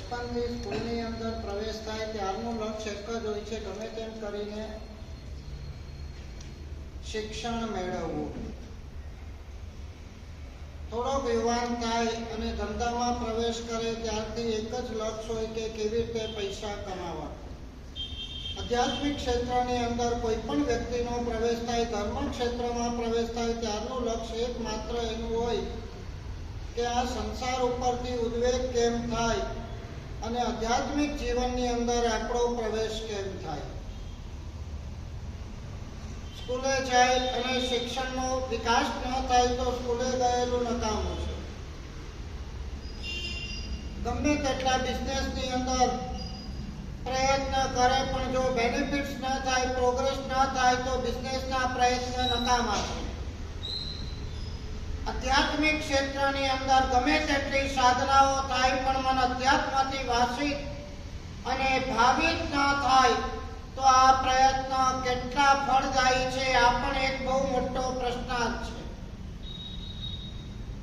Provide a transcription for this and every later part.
બચપનથી સ્કૂલની અંદર પ્રવેશ થાય ત્યારનું લક્ષ્ય એક જ હોય છે, ગમે તેમ કરીને શિક્ષણ મેળવવું. થોડોક યુવાન થાય અને ધંધામાં પ્રવેશ કરે ત્યારથી એક જ લક્ષ્ય હોય કે કેવી રીતે પૈસા કમાવા. આધ્યાત્મિક ક્ષેત્રની અંદર કોઈ પણ વ્યક્તિનો પ્રવેશ થાય, ધર્મ ક્ષેત્રમાં પ્રવેશ થાય ત્યારનું લક્ષ્ય એકમાત્ર એનું હોય કે આ સંસાર ઉપરથી ઉદ્વેગ કેમ થાય અને આધ્યાત્મિક જીવનની અંદર આપણો પ્રવેશ કેમ થાય. સ્કૂલે જાય અને શિક્ષણનો વિકાસ ન થાય તો સ્કૂલે ગયેલું નકામું છે. ગમે તેટલા બિઝનેસની અંદર પ્રયત્ન કરે પણ જો બેનિફિટ્સ ન થાય, પ્રોગ્રેસ ન થાય તો બિઝનેસના પ્રયત્ન નકામા છે. આધ્યાત્મિક ક્ષેત્રની અંદર ગમે તેટલી સાધનાઓ થાય પણ મન અધ્યાત્મથી વાસિત અને ભાવિત ન થાય તો આ પ્રયત્ન કેટલા ફળદાયી છે આ પણ એક બહુ મોટો પ્રશ્નાર્થ છે.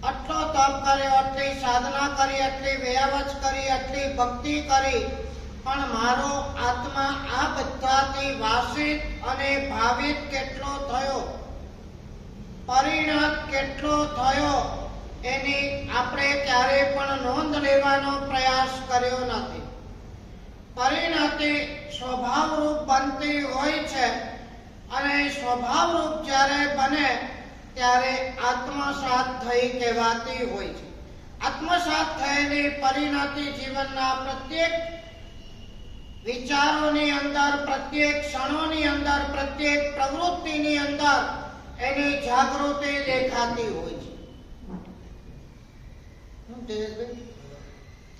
આટલો તપ કર્યો, આટલી સાધના કરી, આટલી વ્યાવચ કરી, આટલી ભક્તિ કરી પણ મારો આત્મા આ બધાથી વાસિત અને ભાવિત કેટલો થયો, પરિણત કેટલો થયો એની આપણે ક્યારેય પણ નોંધ લેવાનો પ્રયાસ કર્યો નથી. પરિણતિ સ્વભાવરૂપ બનતી હોય છે અને સ્વભાવરૂપ જ્યારે બને ત્યારે આત્મસાત થઈ કહેવાતી હોય છે. આત્મસાત થયેલી પરિણતિ જીવનના પ્રત્યેક વિચારોની અંદર, પ્રત્યેક ક્ષણોની અંદર, પ્રત્યેક પ્રવૃત્તિની અંદર એની જાગૃતિ દેખાતી હોય છે.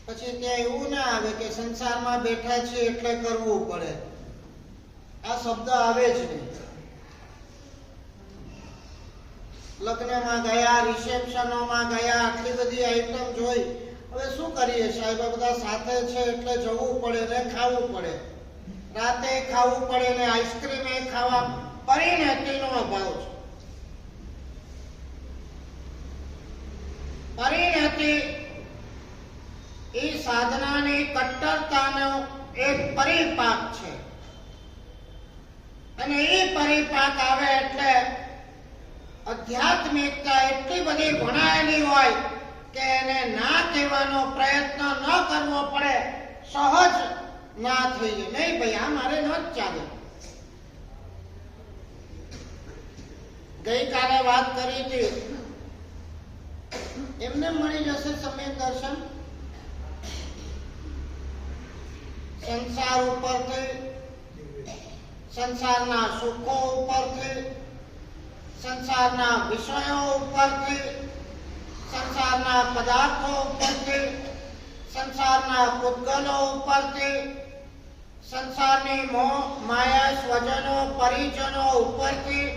પછી ત્યાં એવું ના આવે કે સંસારમાં બેઠા છે એટલે કરવું પડે, આ શબ્દ આવે જ નહીં. લગ્નમાં ગયા, રિસેપ્શનોમાં ગયા, આટલી બધી આઈટમ જોઈ, હવે શું કરીએ સાહેબ, બધા સાથે છે એટલે જવું પડે ને ખાવું પડે, રાતે ખાવું પડે ને આઈસ્ક્રીમ એ ખાવા. પરિણતિનો અભાવ છે. પરિણતિ એ સાધનાની કટ્ટરતાનો એક પરિપાક છે અને એ પરિપાક આવે એટલે આધ્યાત્મિકતા એટલી બધી ભણાયેલી હોય કે એને ના કહેવાનો પ્રયત્ન ન કરવો પડે, સહજ ના થઈ જાય. નહીં ભાઈ, આ મારે ન જ ચાલે. ગઈકાલે વાત કરી હતી, એમને મળી જશે સમ્યક દર્શન. સંસાર ઉપરથી, સંસારના સુખો ઉપરથી, સંસારના વિષયો ઉપરથી, સંસારના પદાર્થો ઉપરથી, સંસારના પૂતગલો ઉપરથી, સંસારની મોહ માયા સ્વજનો પરિજનો ઉપરથી,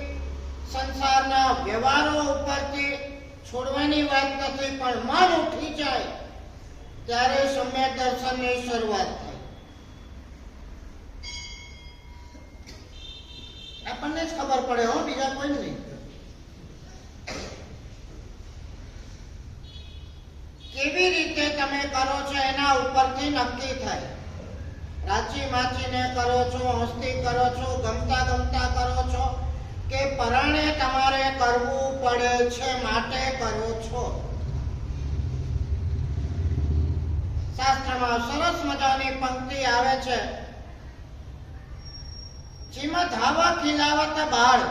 સંસારના વ્યવહારો ઉપરથી છોડવાની વાત નથી પણ મન ઉઠી જાય ત્યારે સમ્યક દર્શનની શરૂઆત થાય. આપણને જ ખબર પડે હો, બીજા કોઈ નહીં. કેવી રીતે તમે કરો છો એના ઉપરથી નક્કી થાય. રાચી માચીને કરો છો, હસ્તી કરો છો, ગમતા ગમતા કરો છો કે પરાણે તમારે કરવું પડે છે માટે કરો છો. શાસ્ત્રમાં સરસ મજાની પંક્તિ આવે છે, જેમાં ધાવા ખીલાવત બાળ.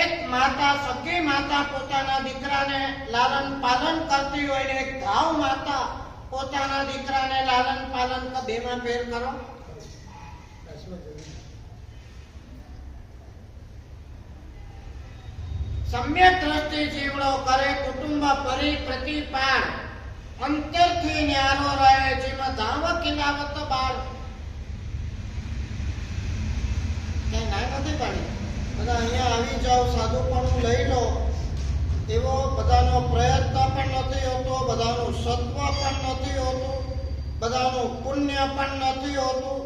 એક માતા, સગી માતા પોતાના દીકરાને લાલન પાલન કરતી હોય ને એક ધાવ માતા પોતાના દીકરાને લાલન પાલન, બેમાં ફેર કરો. સમ્યક દ્રષ્ટિ જીવડો કરે, કુટુંબ પરી પ્રતિપાળ, અંતરથી ન્યારો રહે, જેમાં ધાવ ખીલાવત બાળ. ક્યાંય નાય નથી પાડી, બધા અહીંયા આવી જાઓ, સાધુપણું લઈ લો એવો બધાનો પ્રયત્ન પણ નથી હોતો, બધાનું સત્વ પણ નથી હોતું, બધાનું પુણ્ય પણ નથી હોતું,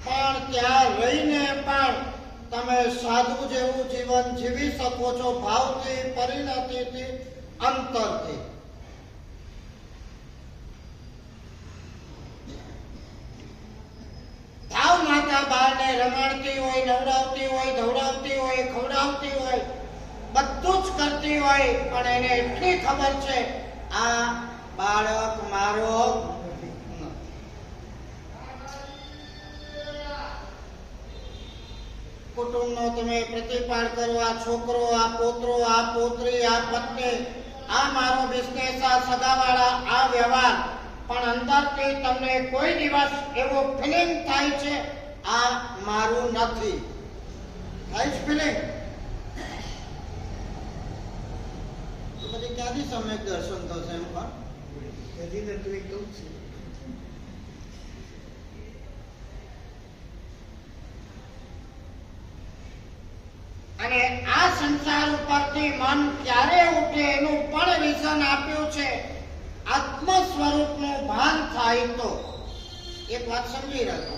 પણ ત્યાં રહીને પણ તમે સાધુ જેવું જીવન જીવી શકો છો, ભાવથી, પરિણતિથી, અંતરથી. બાળકને રમાડતી હોય, નવડાવતી હોય, ધવડાવતી હોય, ખવડાવતી હોય, બધું જ કરતી હોય, પણ એને એટલી ખબર છે આ બાળક મારો કુટુંબનો તમે પ્રતિપાળ કરો, આ છોકરો, આ પોત્રો, આ પોત્રી, આ પત્ની, આ મારો બિઝનેસ, આ સગાવાળા, આ વ્યવહાર, પણ અંદરથી તમને કોઈ દિવસ એવો ફિલિંગ થાય છે આ મારું નથી? થાય છે ફિલિંગ? તો પછી ક્યાંથી સમ્યક દર્શન થશે? એમ પણ હજી તો એકદમ છે. અને આ સંસાર ઉપરથી મન ક્યારે ઉઠે એનું પણ રીઝન આપ્યું છે. આત્મ સ્વરૂપનું ભાન થાય તો એક વાત સમજી રાખો.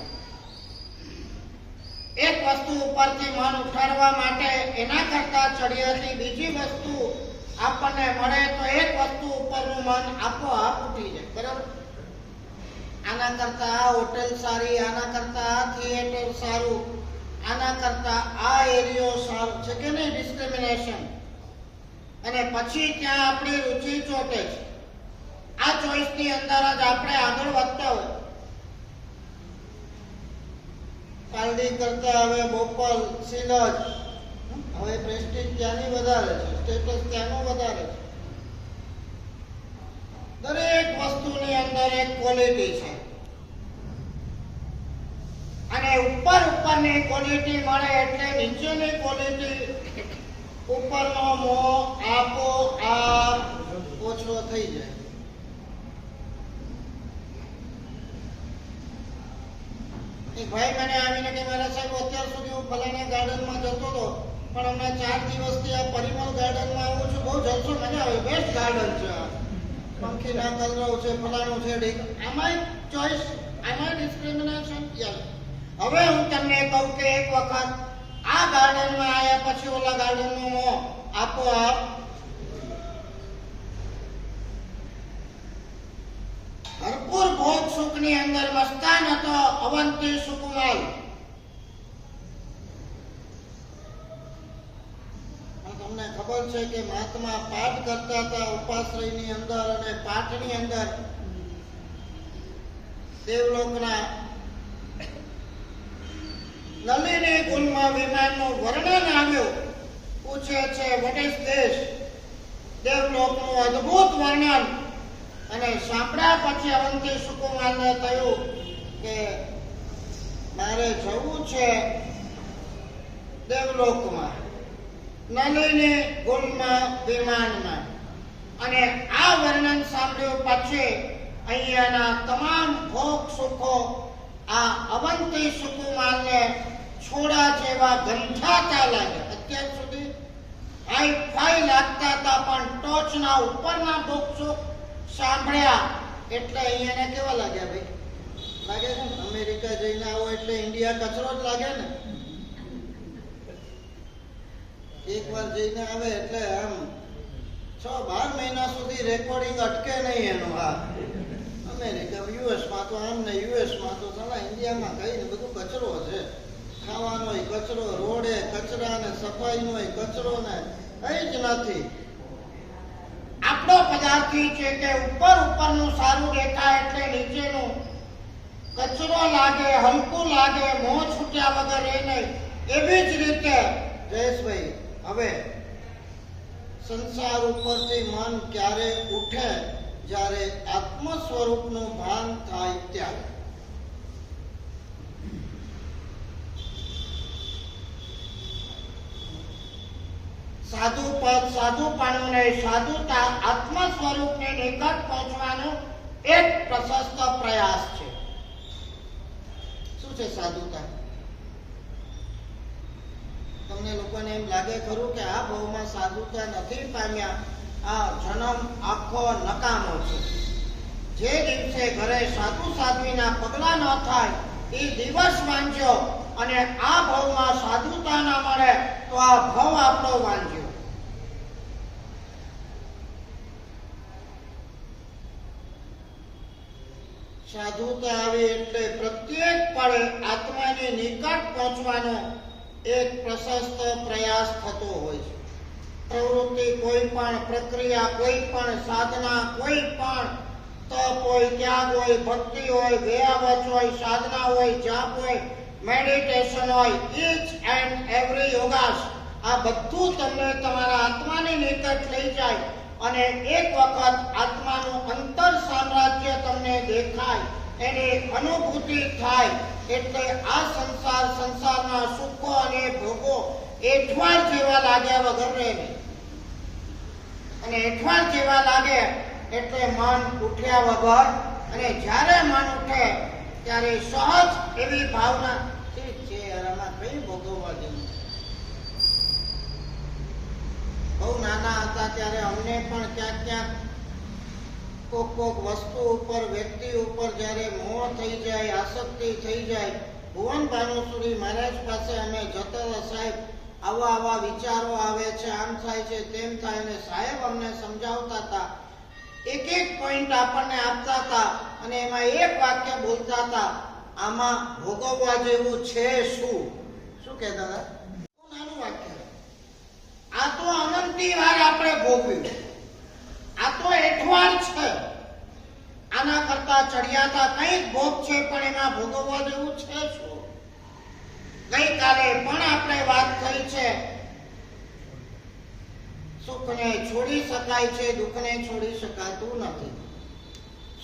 એક વસ્તુ ઉપરથી મન ઉઠાડવા માટે એના કરતા ચડિયાતી બીજી વસ્તુ આપણને મળે તો એક વસ્તુ ઉપરનું મન આપોઆપ ઉઠી જાય. બરાબર? આના કરતા આ હોટેલ સારી, આના કરતા આ થિયેટર સારું, આના કરતા આ એરિયો સારો છે કે નહીં? ડિસ્ક્રિમિનેશન. અને પછી ત્યાં આપણી રુચિ ચોટે છે. આ ચોઈસની અંદર જ આપણે આગળ વધતા હોય. પાલડી કરતા હવે બોપલ, સિલજ, હવે પ્રેસ્ટીજ ત્યાંની વધારે છે, સ્ટેટસ ત્યાંનું વધારે છે. દરેક વસ્તુની અંદર એક ક્વોલિટી છે. અને ઉપરની ક્વોલિટી મળે એટલે નીચેની ક્વોલિટી, ઉપરનો મોહ આપોઆપ ઓછો થઈ જાય. એક ભાઈ મને આવીને કે મારા સાહેબ અત્યાર સુધી હું ફલાણા ગાર્ડનમાં જતો હતો, પણ હમણાં 4 દિવસથી આ પરિમલ ગાર્ડનમાં આવું છું, બહુ જલસો, મજા આવે, બેસ્ટ ગાર્ડન છે આ, પંખીના કલરવ છે, ફલાણું છે, આમાં ચોઈસ, આમાં ડિસ્ક્રિમિનેશન. હવે હું તમને કહું કે એક વખત આ ગાર્ડનમાં આવ્યા પછી ઓલા ગાર્ડનનો મોહ આપોઆપ ભરપૂર ભોગ સુખની અંદર મસ્તાન હતો અવંતી સુકુમાર. તમને ખબર છે કે મહાત્મા પાઠ કરતા હતા ઉપાશ્રયની અંદર, અને પાઠની અંદર દેવલોકના નલિની કુલમાં વિમાનનું વર્ણન આવ્યું. પૂછે છે વોટ ઇઝ ધીસ? દેવલોકનું અદ્ભુત વર્ણન. અને સાંભળ્યા પછી અવંતી સુકુમારને થયું કે મારે જવું છે દેવલોકમાં, નલિની કુલમાં વિમાનમાં. અને આ વર્ણન સાંભળ્યું પછી અહીંયાના તમામ ભોગ સુખો આ અવંતી સુકુમારને છોડા જેવા ગંધાતા લાગ્યા. અત્યાર સુધી હાઈ લાગતા હતા, પણ ટોચના ઉપરના ભોગ સુખ સાંભળ્યા એટલે અહીંયાને કેવા લાગ્યા? ભાઈ લાગે છે ને, અમેરિકા જઈને આવો એટલે ઇન્ડિયા કચરો જ લાગે ને. એક વાર જઈને આવે એટલે આમ 6-12 મહિના સુધી રેકોર્ડિંગ અટકે નહીં એનું. હા, અમેરિકા, યુએસમાં તો આમ ને યુએસમાં તો સાલા ઇન્ડિયામાં કઈ બધું કચરો છે. ખાવાનોય કચરો, રોડે કચરા ને સફાઈનોય કચરો ને કઈ જ નથી. આપણો પદાર્થી છે કે ઉપરનું સારું દેખાય એટલે નીચેનું કચરો લાગે, હલકું લાગે, મોં છૂટ્યા વગર એ નહીં. એવી જ રીતે જયેશભાઈ, હવે સંસાર ઉપરથી મન ક્યારે ઉઠે? જ્યારે આત્મ સ્વરૂપનું ભાન થાય ત્યારે. સાધુપણુને સાધુતા આત્મ સ્વરૂપને નિકટ પહોંચવાનો એક પ્રશસ્ત પ્રયાસ છે. શું છે સાધુતા? તમને લોકોને એમ લાગે ખરું કે આ ભાવમાં સાધુતા નથી પામ્યા, આ જન્મ આખો નકામો છે. જે દિવસે ઘરે સાધુ સાધ્વીના પગલા ન થાય એ દિવસ વાંચ્યો, અને આ ભાવમાં સાધુતા ના મળે તો આ ભાવ આપણો વાંચ્યો. સાધુતા આવી એટલે પ્રત્યેક પળે આત્માની નિકટ પહોંચવાનો એક પ્રશસ્ત પ્રયાસ થતો હોય છે. પ્રવૃત્તિ, કોઈ પણ પ્રક્રિયા, કોઈ પણ સાધના, કોઈ પણ તપ હોય, ત્યાગ હોય, ભક્તિ હોય, વ્યાવચ હોય, સાધના હોય, જાપ હોય, મેડિટેશન હોય, ઈચ એન્ડ એવરી યોગાસ, આ બધું તમને તમારા આત્માની નિકટ લઈ જાય અને એક વખત આત્માનું અંતર સામ્રાજ્ય તમને દેખાય, એની અનુભૂતિ થાય એટલે આ સંસારના સુખો અને ભોગો એઠવાડ જેવા લાગ્યા વગર રહે નહીં. અને એઠવાડ જેવા લાગે એટલે મન ઉઠ્યા વગર, અને જ્યારે મન ઉઠે ત્યારે સહજ એવી ભાવના ઠીક છે યાર, આમાં કઈ ભોગવવા જેવું. બહુ નાના હતા ત્યારે અમને પણ ક્યાંક કોક વસ્તુ ઉપર, વ્યક્તિ ઉપર જ્યારે મોહ થઈ જાય, આસક્તિ થઈ જાય, ભુવન ભાનુસુરી મહારાજ પાસે અમે જતા હતા, સાહેબ આવા વિચારો આવે છે, આમ થાય છે, તેમ થાય, અને સાહેબ અમને સમજાવતા હતા, એક પોઈન્ટ આપણને આપતા હતા અને એમાં એક વાક્ય બોલતા હતા, આમાં ભોગવવા જેવું છે શું? શું કહેતા હતા? નાનું વાક્ય. આ તો અનંતી વાર આપણે ભોગવ્યું, આ તો એઠવાડ છે, આના કરતા ચડિયાતા કંઈક ભોગ છે, પણ એમાં ભોગવવા જેવું છે શું? ગઈકાલે પણ આપણે વાત થઈ છે, સુખને છોડી શકાય છે, દુઃખને છોડી શકાતું નથી.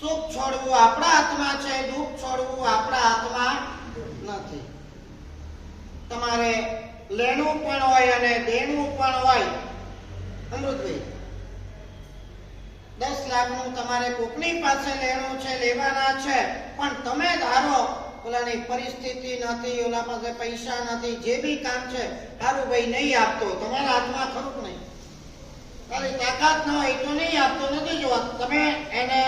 સુખ છોડવું આપણા હાથમાં છે, દુઃખ છોડવું આપણા હાથમાં નથી. તમારે લેણું પણ હોય અને દેણું પણ હોય. અમૃતભાઈ, 10 લાખનું તમારે કોકની પાસે લેણું છે, લેવાના છે, પણ તમે ધારો ઓલાની પરિસ્થિતિ નથી, ઓલા પાસે પૈસા નથી, જે બી કામ છે સારું ભાઈ નહીં આપતો, તમારા હાથમાં ખરું નહીં, તારી તાકાત ન હોય તો નહીં આપતો, નથી જોવા, તમે એને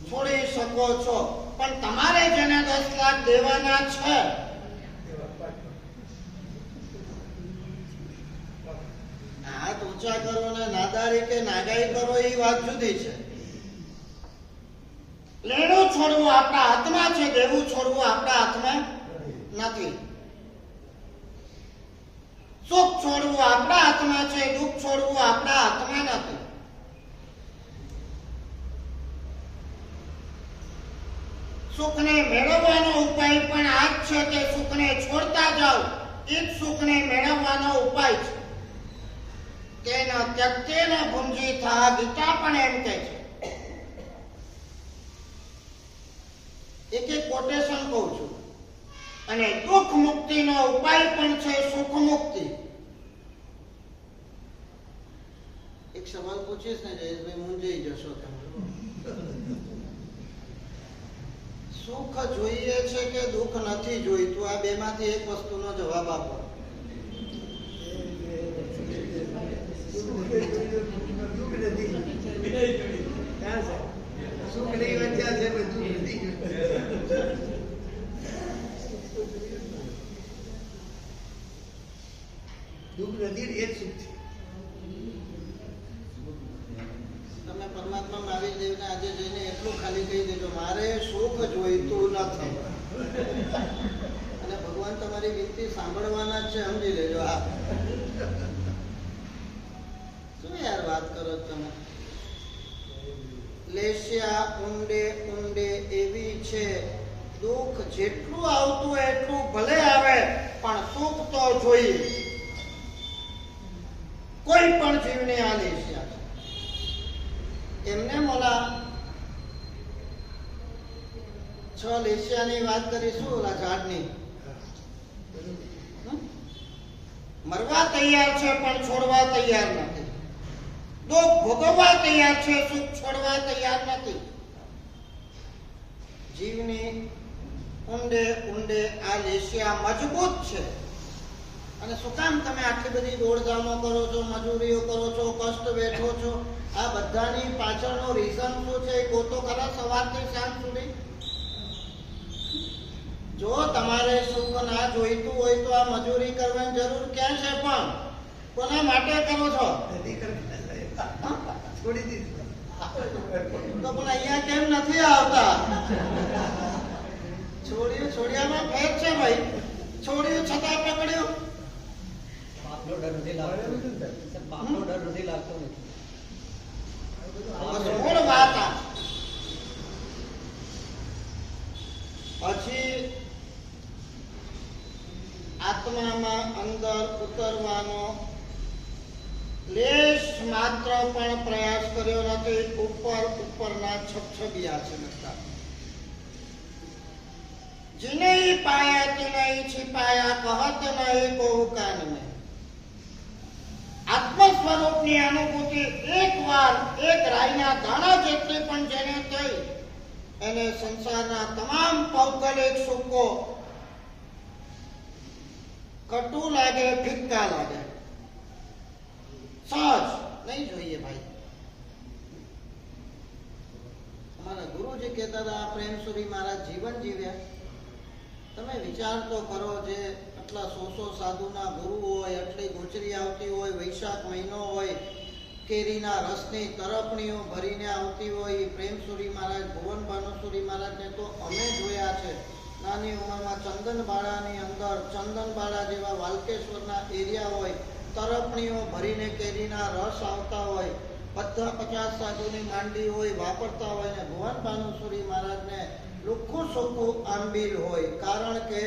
છોડી શકો છો. પણ તમારે જેને 10 લાખ દેવાના છે, હાથ ઊંચા કરો ને નાદારી કે નાગાઈ કરો એ વાત જુદી છે. લેણું છોડવું આપણા હાથમાં છે, દેવું છોડવું આપણા હાથમાં નથી. સુખ છોડવું આપણા હાથમાં છે, દુઃખ છોડવું આપણા હાથમાં નથી. સુખને મેળવવાનો ઉપાય પણ આ જ છે કે સુખને છોડતા જાઓ, એ જ સુખને મેળવવાનો ઉપાય છે. તેન ત્યક્તેન ભુંજીથા, ગીતા પણ એમ કહે છે. એક કોટેશન કહું છું. અને દુઃખ મુક્તિનો ઉપાય પણ છે સુખ મુક્તિ. એક સવાલ પૂછીશ ને જયેશભાઈ, મૂંઝાઈ જશો તમે. સુખ જોઈએ છે કે દુઃખ નથી જોઈતું? આ બેમાંથી એક વસ્તુનો જવાબ આપો. દુઃખ નથી એ જ સુખ છે. તમે પરમાત્મા મહાવીર દેવને આજે જઈને એટલું ખાલી કહી દેજો, મારે સુખ જોઈતું નથી. અને ભગવાન તમારી વિનંતી સાંભળવાના જ છે, સમજી લેજો. આ શું યાર વાત કરો તમે? લેશિયા ઊંડે ઊંડે એવી છે, દુઃખ જેટલું આવતું એટલું ભલે આવે, પણ સુખ તો જોઈએ. કોઈ પણ જીવને આ લેશિયા છે. એમને મોલા 6 લેશિયાની વાત કરીશું, ઓલા ઝાડની. મરવા તૈયાર છે પણ છોડવા તૈયાર નથી. દુઃખ ભોગવવા તૈયાર છે, સુખ છોડવા તૈયાર નથી. જીવની ઊંડે ઊંડે આ લેશિયા મજબૂત છે. અને શું કામ તમે આટલી બધી દોડધામો કરો છો, મજૂરીઓ કરો છો, કષ્ટ વેઠો છો? આ બધાની પાછળનો રીઝન શું છે? ગોતો ખરા સવારથી સાંજ સુધી. જો તમારે સુખ ના જોઈતું હોય તો આ મજૂરી કરવાની જરૂર ક્યાં છે? પણ કોના માટે કરો છો? છોડી દીધું. તો પણ અહીંયા કેમ નથી આવતા? છોડિયામાં ફેર છે ભાઈ. છોડ્યું છતાં પકડ્યું. બાપનો ડર નથી લાગતો. બાપનો ડર નથી લાગતો. બસ મૂળ વાત આ. પછી આત્મામાં અંદર ઉતરવાનો લેશ માત્ર પણ પ્રયાસ કર્યો નથી. ઉપરના છબછબિયા છે નતા. जिन्हें पाया तिन्हें छिपाया कहत नहीं को कान में. આત્મ સ્વરૂપની અનુભૂતિ એકવાર એક રાઈના દાણા જેટલી પણ જેને થઈ એને સંસારના તમામ ભૌગોલિક સુખો કટુ લાગે, ફિક્કા લાગે. સહજ નહીં જોઈએ ભાઈ. અમારા ગુરુજી કહેતા હતા, પ્રેમસુરી મહારાજ જીવન જીવ્યા. તમે વિચાર તો કરો, જે આટલા 100 સાધુના ગુરુ હોય, આટલી ગોચરી આવતી હોય, વૈશાખ મહિનો હોય, કેરીના રસની તરફણીઓ ભરીને આવતી હોય. પ્રેમસુરી મહારાજ, ભુવન ભાનુસુરી મહારાજને તો અમે જોયા છે નાની ઉંમરમાં ચંદનબાળાની અંદર. ચંદનબાળા જેવા વાલકેશ્વરના એરિયા હોય, તરફણીઓ ભરીને કેરીના રસ આવતા હોય, બધા 50 સાધુની માંડી હોય, વાપરતા હોય. ને ભુવન ભાનુસુરી મહારાજને લુખ્ખું સુખ્ખું આંબીલ હોય. કારણ કે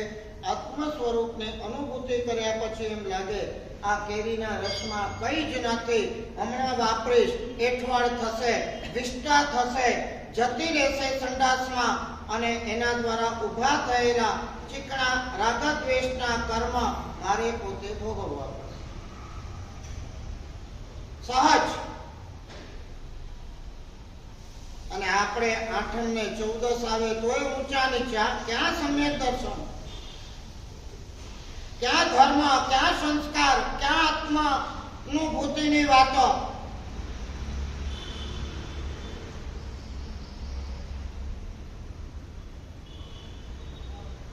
આત્મ સ્વરૂપને અનુભૂતિ કર્યા પછી એમ લાગે આ કેરીના રસમાં કઈ જ નથી. હમણાં વાપરીશ, એઠવાડ થશે, વિષ્ટા થશે, જતી રહેશે સંડાસમાં, અને એના દ્વારા ઊભા થયેલા ચીકણા રાગદ્વેષના કર્મ મારે પોતે ભોગવવા પડશે. સહજ. અને આપણે 8 ને 14 આવે તોય ઊંચા નીચા. ક્યાં સમ્યક દર્શન, ક્યાં ધર્મ, ક્યાં સંસ્કાર, ક્યાં આત્માનુભૂતિની વાતો.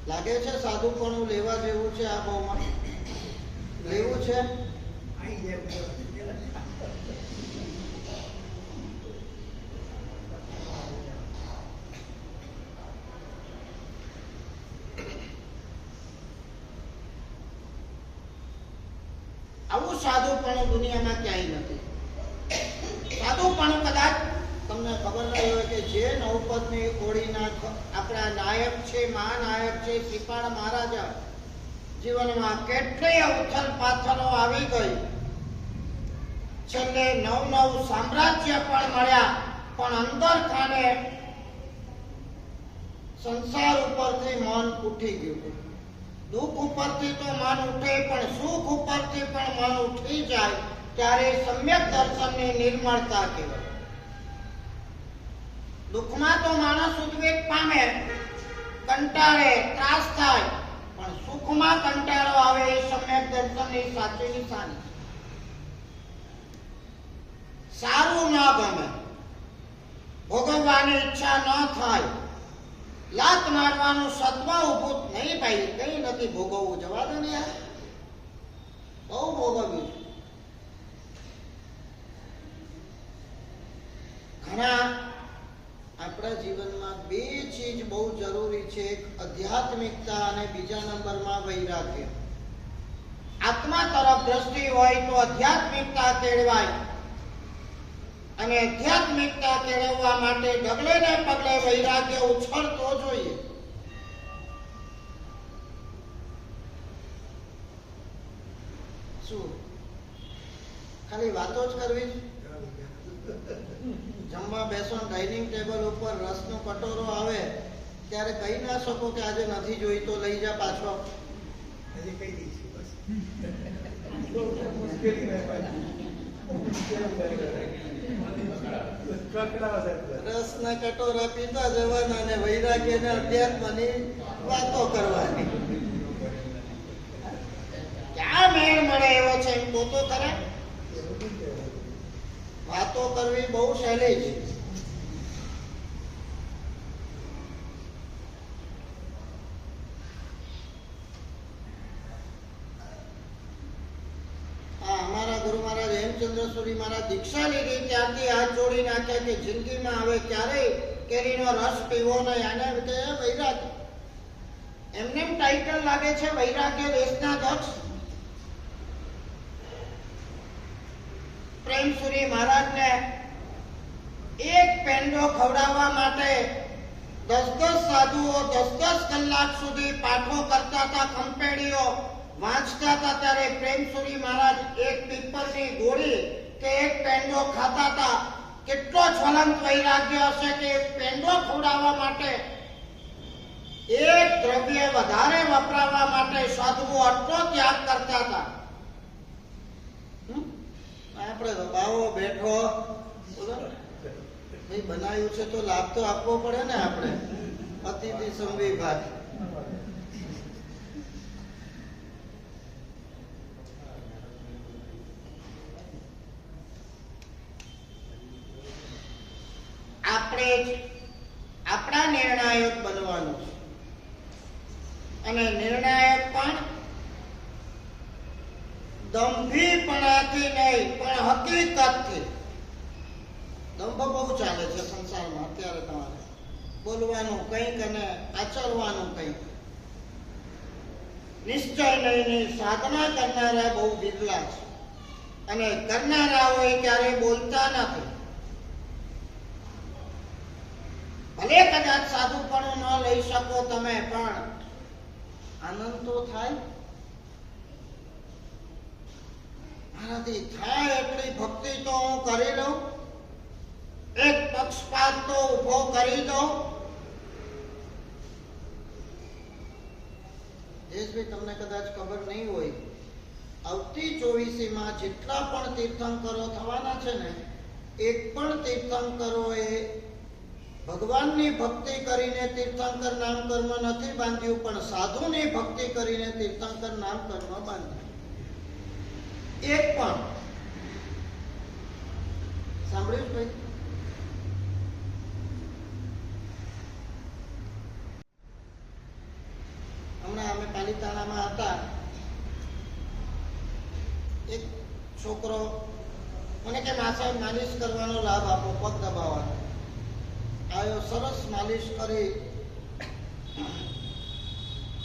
લાગે છે સાધુપણું લેવા જેવું છે આ ભાવમાં? લેવું છે? આવું સાધુપણું દુનિયામાં ક્યાંય નથી. સાધુપણું કદાચ તમને ખબર નહીં હોય કે જે નવપદની ઓળીના આપણા નાયક છે, મહાનાયક છે શ્રીપાળ મહારાજા, જીવનમાં કેટલીય ઉથલ પાથલો આવી ગઈ. છેલ્લે 9 સામ્રાજ્ય પણ મળ્યા, પણ અંદર ખાને સંસાર ઉપરથી મન ઉઠી ગયું. દુઃખ ઉપરથી તો મન ઉઠે, પણ સુખ ઉપરથી પણ મન ઉઠી જાય ત્યારે સમ્યક દર્શનની નિર્મળતા કહેવાય. દુઃખમાં તો માણસ ઉદ્વેગ પામે, કંટાળે, ત્રાસ થાય, પણ સુખમાં કંટાળો આવે એ સમ્યક દર્શનની સાચી નિશાની. સારું ન ગમે, ભોગવવાની ઈચ્છા ન થાય, લાત મારવાનું સત્વ ઉભું નહીં. ભાઈ કઈ નથી ભોગવવું, જવા દો ને યાર. બહુ ભોગવ્યું છે. ઘણા આપણા જીવનમાં 2 ચીજ બહુ જરૂરી છે. એક આધ્યાત્મિકતા અને બીજા નંબરમાં વૈરાગ્ય. આત્મા તરફ દ્રષ્ટિ હોય તો આધ્યાત્મિકતા કેળવાય, અને આધ્યાત્મિકતા કેળવવા માટે ડગલે ને પગલે વૈરાગ્ય ઉછળતો જોઈએ. શું ખાલી વાતો જ કરવી? જમવા બેસો, ડાઇનિંગ ટેબલ ઉપર રસનો કટોરો આવે ત્યારે કહી ના શકો કે આજે નથી જોઈ તો લઈ જા પાછો. હજી કહી દઈશું બસ. રસના કટોરા પીતા જવાના અને વૈરાગ્ય ને અધ્યાત્મની વાતો કરવાની. ક્યાં મેળ મળે એવો છે એમ તો ખરા. વાતો કરવી બહુ સહેલી છે. અમારા ગુરુ મહારાજ હેમચંદ્ર સુરી મહારાજ દીક્ષા લીધી ત્યારથી હાથ જોડી નાખ્યા કે જિંદગીમાં હવે ક્યારેય કેરીનો રસ પીવો નહીં. આને કે વૈરાગ્ય, એમને ટાઇટલ લાગે છે વૈરાગ્ય દેશના દક્ષ. પ્રેમસુરી મહારાજને એક પેંડો ખવડાવવા માટે 10 સાધુઓ 10 કલાક સુધી પાઠો કરતા હતા, કંપેડીઓ વાંચતા હતા. ત્યારે પ્રેમસુરી મહારાજ એક પીપળની ગોળી કે એક પેંડો ખાતા હતા. કેટલો જ્વલંત વૈરાગ્ય હશે કે એક પેંડો ખવડાવવા માટે, એક દ્રવ્ય વધારે વપરાવવા માટે સાધુઓ આટલો ત્યાગ કરતા હતા. આપણે તો બાવો બેઠો ભાઈ બનાવ્યું છે તો લાભ તો આપવો પડે ને. આપણે અતિથિ સંવિભાગ આપણે આપણા નિર્ણાયક બનવાનું છે. અને નિર્ણાયક પણ દંભીપણાથી નહીં પણ હકીકતથી. દંભ બહુ ચાલે છે સંસારમાં અત્યારે. તમારે બોલવાનું કંઈક અને આચરવાનું કંઈક. નિશ્ચય લઈને સાધના કરનારા બહુ વિરલા છે. અને કરનારા હોય ત્યારે બોલતા નથી. ભલે કદાચ સાધુપણું ન લઈ શકો તમે, પણ આનંદ તો થાય. મારાથી થાય એટલી ભક્તિ તો હું કરી લઉં, એક પક્ષપાત તો ઉભો કરી દઉં. જયેશભાઈ, તમને કદાચ ખબર નહીં હોય, આવતી 24મીમાં જેટલા પણ તીર્થંકરો થવાના છે ને, એક પણ તીર્થંકરો એ ભગવાનની ભક્તિ કરીને તીર્થંકર નામ કર્મ નથી બાંધ્યું, પણ સાધુની ભક્તિ કરીને તીર્થંકર નામ કર્મ બાંધ્યું. એક પણ સાંભળ્યું ભાઈ? હમણાં અમે પાલિતાણામાં હતા, એક છોકરો મને કે માસા માલિશ કરવાનો લાભ આપો, પગ દબાવવાનો. આવ્યો, સરસ માલિશ કરી,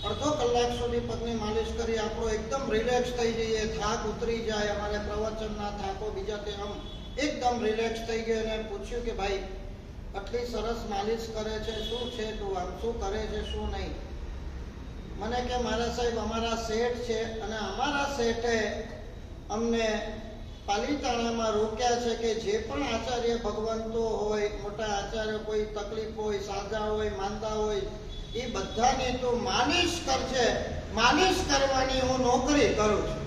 અડધો કલાક સુધી પગની માલિશ કરી. આપણો એકદમ રિલેક્સ થઈ જઈએ, થાક ઉતરી જાય. અમારે પ્રવચનના થાકો બીજા તે આમ એકદમ રિલેક્સ થઈ ગયો. અને પૂછ્યું કે ભાઈ આટલી સરસ માલિશ કરે છે, શું છે તું, આમ શું કરે છે શું નહીં? મને કે મારા સાહેબ અમારા શેઠ છે અને અમારા શેઠે અમને પાલિતાણામાં રોક્યા છે કે જે પણ આચાર્ય ભગવંતો હોય, મોટા આચાર્ય, કોઈ તકલીફ હોય, સાજા હોય, માંદા હોય, એ બધાની તો માલિશ કરશે. માલિશ કરવાની હું નોકરી કરું છું.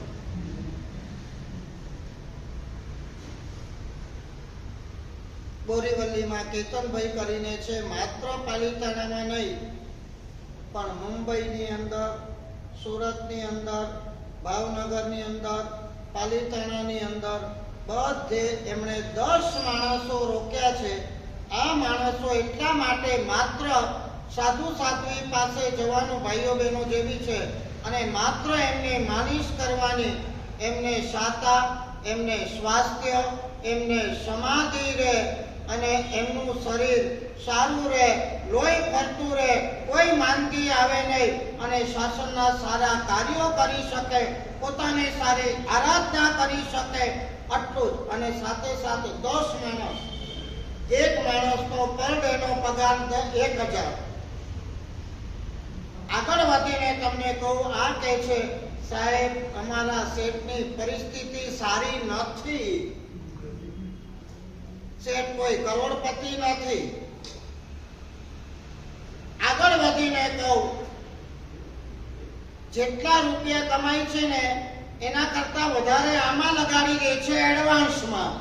બોરીવલીમાં કેતનભાઈ કરીને છે, માત્ર પાલિતાણામાં નહીં પણ મુંબઈની અંદર, સુરતની અંદર, ભાવનગરની અંદર, પાલિતાણાની અંદર બધે એમણે 10 માણસો રોક્યા છે. આ માણસો એટલા માટે માત્ર સાધુ સાધ્વી પાસે જવાનું, ભાઈઓ બહેનો જેવી છે, અને માત્ર એમને માલિશ કરવાની, એમને શાતા, એમને સ્વાસ્થ્ય, એમને સમાધિ રહે અને એમનું શરીર સારું રહે, લોહી ફરતું રહે, કોઈ માંદગી આવે નહીં અને શાસનના સારા કાર્યો કરી શકે, પોતાની સારી આરાધના કરી શકે, આટલું જ. અને સાથે સાથે 10 માણસ, એક માણસનો પર ડેનો પગાર 1000. આગળ વધીને તમને કહું, આ કહે છે સાહેબ અમારા શેઠની પરિસ્થિતિ સારી નથી. શેઠ કોઈ કરોડપતિ નથી. આગળ વધીને કહું, જેટલા રૂપિયા કમાય છે ને એના કરતા વધારે આમાં લગાડી દે છે એડવાન્સમાં.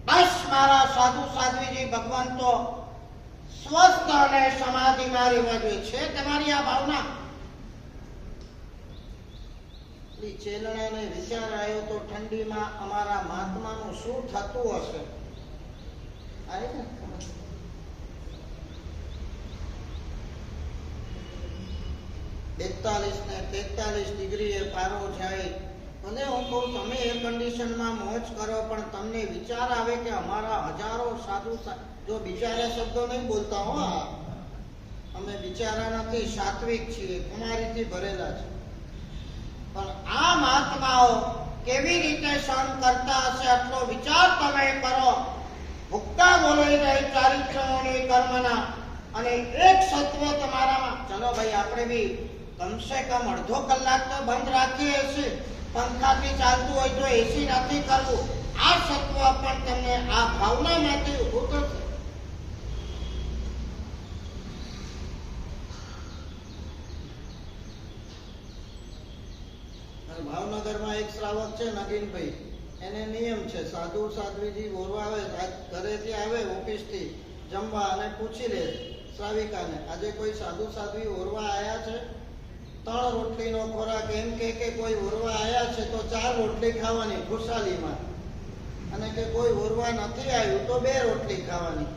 બસ મારા સાધુ સાધ્વીજી ભગવંતો સ્વસ્થ અને સમાધિમાં રહેવા જોઈએ. છે તમારી આ ભાવના? ચેલણાને વિચાર આવ્યો તો ઠંડીમાં અમારા મહાત્માનું શું થતું હશે? આવે ને 42 ને 43 ડિગ્રીએ પારો જાય ભલે હું કહું તમે એ કન્ડિશનમાં મોજ કરો, પણ તમને વિચાર આવે કે અમારા હજારો સાધુ જો બિચારા શબ્દો નહીં બોલતા હો, અમે બિચારા નથી, સાત્વિક છીએ, કુમારીથી ભરેલા છે, પણ આ મહાત્માઓ કેવી રીતે સહન કરતા હશે આટલો વિચાર તમે કરો. ભુક્તા બોલાઈ જાય ચારિત્ર્યોની કર્મના, અને એક સત્વ તમારામાં. ચલો ભાઈ આપણે બી કમસે કમ અડધો કલાક તો બંધ રાખીએ છીએ, પંખાથી ચાલતું હોય તો એસી નથી કરવું. આ સત્વ પણ તમને આ ભાવનામાંથી ઊભું થશે. ભાવનગરમાં એક શ્રાવક છે નગીનભાઈ, એને નિયમ છે સાધુ સાધ્વીજી ઓરવા આવે, ઘરેથી આવે ઓફિસથી જમવા અને પૂછી લે શ્રાવિકાને આજે કોઈ સાધુ સાધ્વી ઓરવા આયા છે? 3 રોટલીનો ખોરાક. એમ કે કોઈ ઓરવા આયા છે તો 4 રોટલી ખાવાની ખુશાલીમાં, અને કે કોઈ ઓરવા નથી આવ્યું તો 2 રોટલી ખાવાની.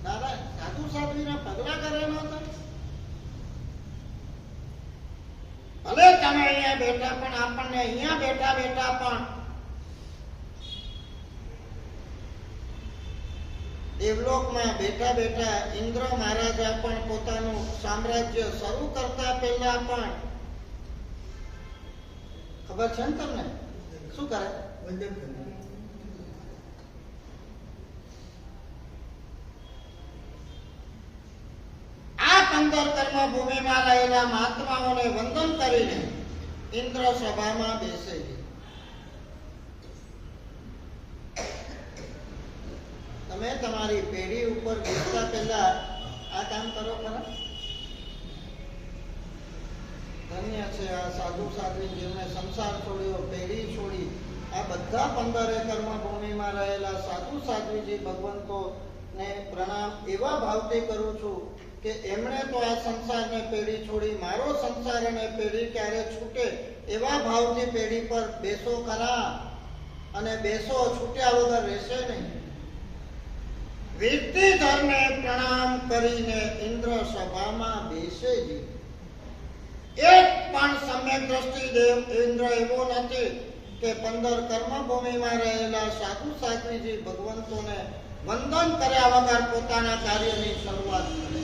દાદા સાધુ સાધ્વીના પગલા કરે નહોતા? ભલે તમે અહીંયા બેઠા, પણ આપણને અહીંયા બેઠા બેઠા પણ દેવલોકમાં બેઠા બેઠા ઇન્દ્ર મહારાજા પણ પોતાનું સામ્રાજ્ય શરૂ કરતા પહેલા પણ ખબર છે ને તમને શું કરે? વંદન કરે. આ 15 કર્મ ભૂમિમાં રહેલા મહાત્માઓને વંદન કરીને ઇન્દ્ર સભામાં બેસે છે. તમે તમારી પેઢી ઉપર બેસતા પહેલા આ કામ કરો ખરા? ધન્ય છે આ સાધુ સાધ્વી જેમણે સંસાર છોડ્યો, પેઢી છોડી. આ બધા 15 કર્મ ભૂમિમાં રહેલા સાધુ સાધ્વીજી ભગવંતોને પ્રણામ એવા ભાવથી કરું છું કે એમણે તો આ સંસારને પેઢી છોડી, મારો સંસાર અને પેઢી ક્યારે છૂટે એવા ભાવથી પેઢી પર બેસો ખરા, અને બેસો, છૂટ્યા વગર રહેશે નહીં. વિરતીધરને પ્રણામ કરીને ઇન્દ્ર સભામાં બેસે છે. એક પણ સમ્યક દ્રષ્ટિ દેવ ઇન્દ્ર એવો નથી કે 15 કર્મભૂમિમાં રહેલા સાધુ સાધ્વીજી ભગવંતોને વંદન કર્યા વગર પોતાના કાર્યની શરૂઆત કરે.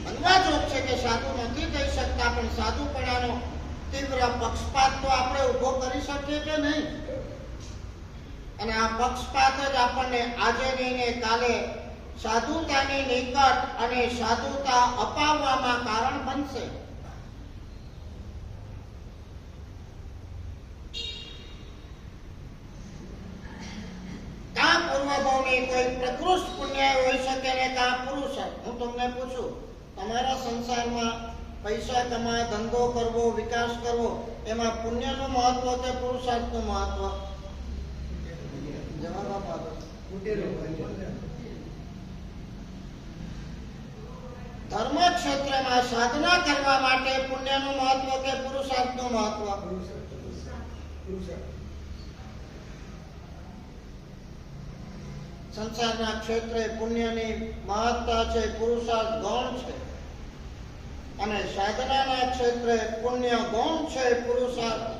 અન્વાજોગ છે કે સાધુ નથી થઈ શકતા, પણ સાધુપણાનો તીવ્ર પક્ષપાત તો આપણે ઉભો કરી શકીએ કે નહીં? અને આ પક્ષપાત જ આપણને આજે નહીં ને કાલે સાધુતાની નિકટ અને સાધુતા અપાવવામાં કારણ બનશે. કાં પૂર્વભાવની કોઈ પ્રકૃષ્ટ પુણ્ય હોઈ શકે ને કાં પુરુષ. હું તમને પૂછું, તમારા સંસારમાં પૈસા કમા, ધંધો કરવો, વિકાસ કરવો, એમાં પુણ્યનું મહત્વ કે પુરુષાર્થનું મહત્વ? જવાબ આપો. ધર્મ ક્ષેત્રમાં સાધના કરવા માટે પુણ્યનું મહત્વ કે પુરુષાર્થનું મહત્વ? સંસારના ક્ષેત્રે પુણ્યની મહત્તા છે, પુરુષાર્થ ગૌણ છે, અને સાધનાના ક્ષેત્રે પુણ્ય ગૌણ છે, પુરુષાર્થ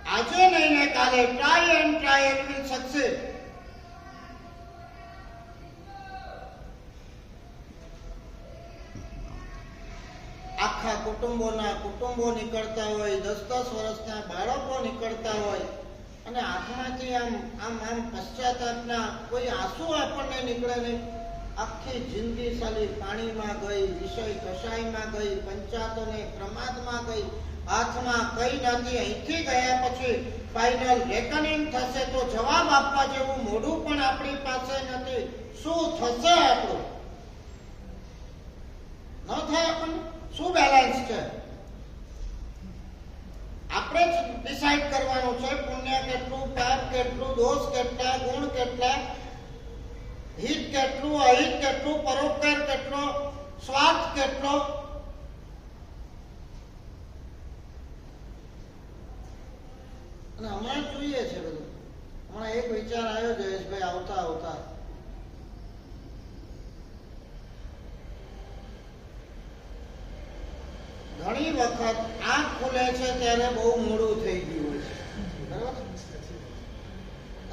આજે નહીં ને કાલે try and try it will succeed. આખા કુટુંબો નીકળતા હોય, 10-10 વર્ષના બાળકો નીકળતા હોય, અને આંખમાંથી આમ પશ્ચાતાપના કોઈ આંસુ આપણને નીકળે નહીં. આખી જિંદગી સાલી પાણીમાં ગઈ, વિષય કસાઈમાં ગઈ, પંચાયતોને પ્રમાદમાં ગઈ, હાથમાં કઈ નથી. અહીંથી ગયા પછી ફાઇનલ રેકનિંગ થશે તો જવાબ આપવા જેવું મોઢું પણ આપણી પાસે નથી. શું થશે આપણું? ન થાય આપણને? શું બેલેન્સ છે? આપણે જ ડિસાઈડ કરવાનું છે. પુણ્ય કેટલું, પાપ કેટલું, દોષ કેટલા, ગુણ કેટલા, હિત કેટલું, અહિત કેટલું, પરોપકાર કેટલો, સ્વાર્થ કેટલો. અને હમણાં જોઈએ છે બધું. હમણાં એક વિચાર આવ્યો જયેશભાઈ આવતા ઘણી વખત આંખ ખુલે છે ત્યારે બહુ મોડું થઈ ગયું હોય છે. બરાબર?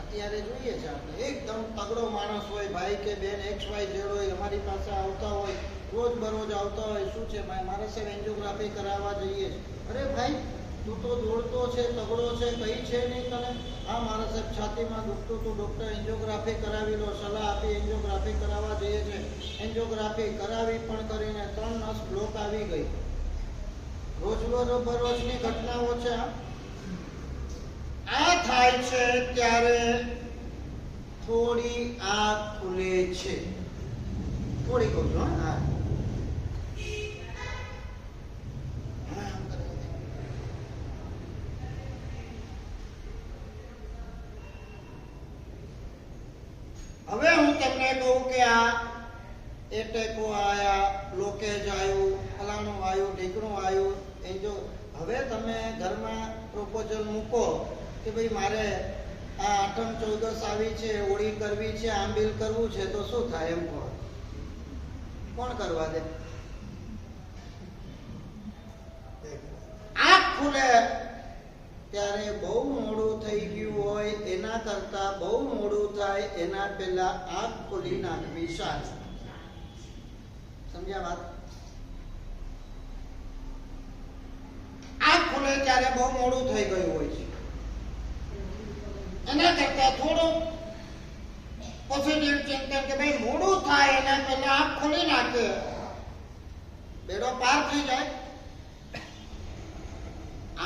અત્યારે જોઈએ છે આપણે એકદમ તગડો માણસ હોય, ભાઈ કે બેન XYZ હોય, અમારી પાસે આવતા હોય, રોજ બરોજ આવતા હોય, શું છે ભાઈ મારે સાહેબ એન્જિયોગ્રાફી કરાવવા જઈએ છે. અરે ભાઈ તું તો દોડતો છે, તગડો છે, કઈ છે નહીં તને? હા મારા સાહેબ છાતીમાં દુખતું તું, ડોક્ટર એન્જિયોગ્રાફી કરાવી લો, સલાહ આપી, એન્જિયોગ્રાફી કરાવવા જઈએ છે. એન્જિયોગ્રાફી કરાવી પણ કરીને 3 નસ બ્લોક આવી ગઈ. રોજની ઘટનાઓ છે. આ થાય છે ત્યારે થોડી આંખ ખુલે છે. થોડી કહું છું. હા હવે હું તમને કહું કે આ એટેકો આયા, બ્લોકેજ આવ્યું, ફલાણું આવ્યું, ઢીકણું આવ્યું, હવે તમે ઘરમાં પ્રોપોઝલ મૂકો કે ભાઈ મારે આ આઠમ ચૌદસ આવી છે, હોળી કરવી છે, આંબીલ કરવું છે, તો શું થાય એમ કહો? કોણ કરવા દે? આંખ ખુલે ત્યારે બહુ મોડું થઈ ગયું હોય એના કરતા બહુ મોડું થાય એના પહેલા આંખ ખોલી નાખવી સારી. સમજ્યા વાત? આંખ ખુલે ત્યારે બહુ મોડું થઈ ગયું હોય છે એના કરતા થોડું પોઝિટિવ ચિંતન કે ભાઈ મોડું થાય એના પહેલા આંખ ખોલી નાખે, બેડો પાર થઈ જાય.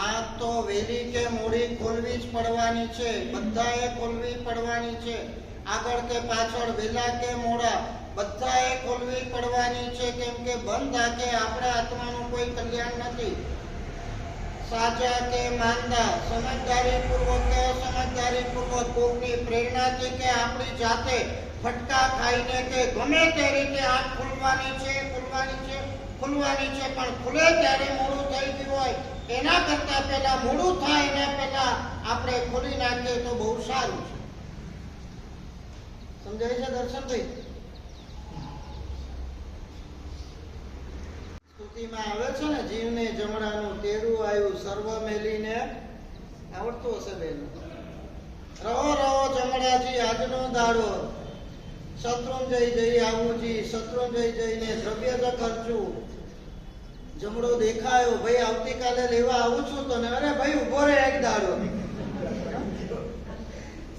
આંખ તો વહેલી કે મોડી ખોલવી જ પડવાની છે, બધાએ ખોલવી પડવાની છે. આગળ કે પાછળ, વહેલા કે મોડા, બધાએ ખોલવી પડવાની છે. કેમ કે બંધ આંખે આપણા આત્માનું કોઈ કલ્યાણ નથી. સાજા કે માંદા, સમજદારીપૂર્વક કે અસમજદારીપૂર્વક, કોકની પ્રેરણાથી કે આપણી જાતે ફટકા ખાઈને કે ગમે તે રીતે આંખ ખોલવાની છે, પણ ખુલે ત્યારે મોડું થઈ ગયું હોય એના કરતા પહેલા મોડું થાય એના પહેલા આપણે ખોલી નાખીએ તો બહુ સારું છે. સમજાય છે દર્શનભાઈ? સ્તુતિમાં આવે છે ને, જીવને જમણાનું તેરું આવ્યું, સર્વ મેલીને આવડતું હશે બેન. રહો રહો જમણાજી આજનો દાડો, શત્રુંજય જઈ આવુંજી, શત્રુંજય જઈને દ્રવ્ય જ ખર્ચું. જમણો દેખાયો, ભાઈ આવતીકાલે લેવા આવું છું તને. અરે ભાઈ ઉભો રે એક દાડો.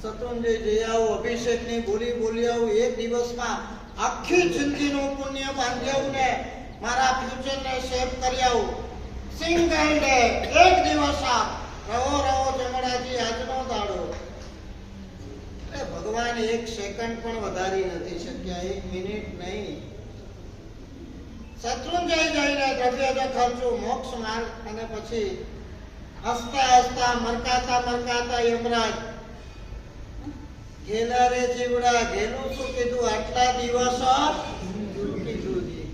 શત્રુંજય જઈ આવું, અભિષેકની બોલી આવું. એક દિવસમાં આખી જિંદગીનું પુણ્ય બાંધી આવું ને મારા ફ્યુચરને સેવ કરી આવું. સિંગલ ડે, એક દિવસ આ રહો રહો જમણાજી આજનો દાડો. ભગવાન 1 સેકન્ડ પણ વધારી નથી શક્યા, 1 મિનિટ નહીં. શત્રુંજય જઈને દ્રવ્ય જ ખર્ચું, મોક્ષ માર્ગ. અને પછી હસતા હસતા મરકાતા યમરાજ, ઘેલા રે જીવડા, ઘેલું શું કીધું આટલા દિવસ? કીધું જી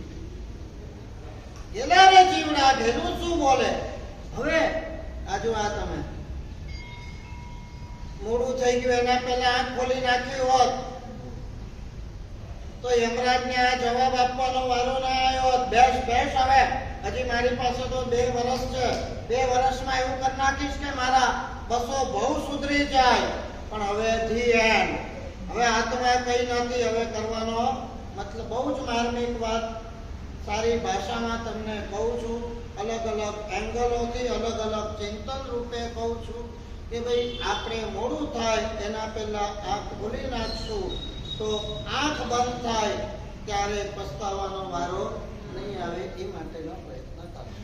ઘેલા રે જીવડા, ઘેલું શું બોલે? હવે આજુ આ તમે મોડું થઈ ગયું એના પહેલા આંખ ખોલી નાખી હોત તો યમરાજને આ જવાબ આપવાનો વારો ના આવ્યો હોત. બેસ હવે હજી મારી પાસે તો 2 વર્ષ છે, 2 વર્ષમાં એવું કરી નાખીશ કે મારા 200 બહુ સુધરી જાય. પણ હવે ધી એન્ડ, હવે હાથમાં કઈ નથી હવે કરવાનો. મતલબ બહુ જ માર્મિક વાત સારી ભાષામાં તમને કહું છું, અલગ અલગ એંગલોથી, અલગ અલગ ચિંતન રૂપે કહું છું કે ભાઈ આપણે મોડું થાય એના પહેલા આંખ ખોલી નાખશું તો આંખ બંધ થાય ત્યારે પસ્તાવાનો વારો નહીં આવે. એ માટેનો પ્રયત્ન કરશું.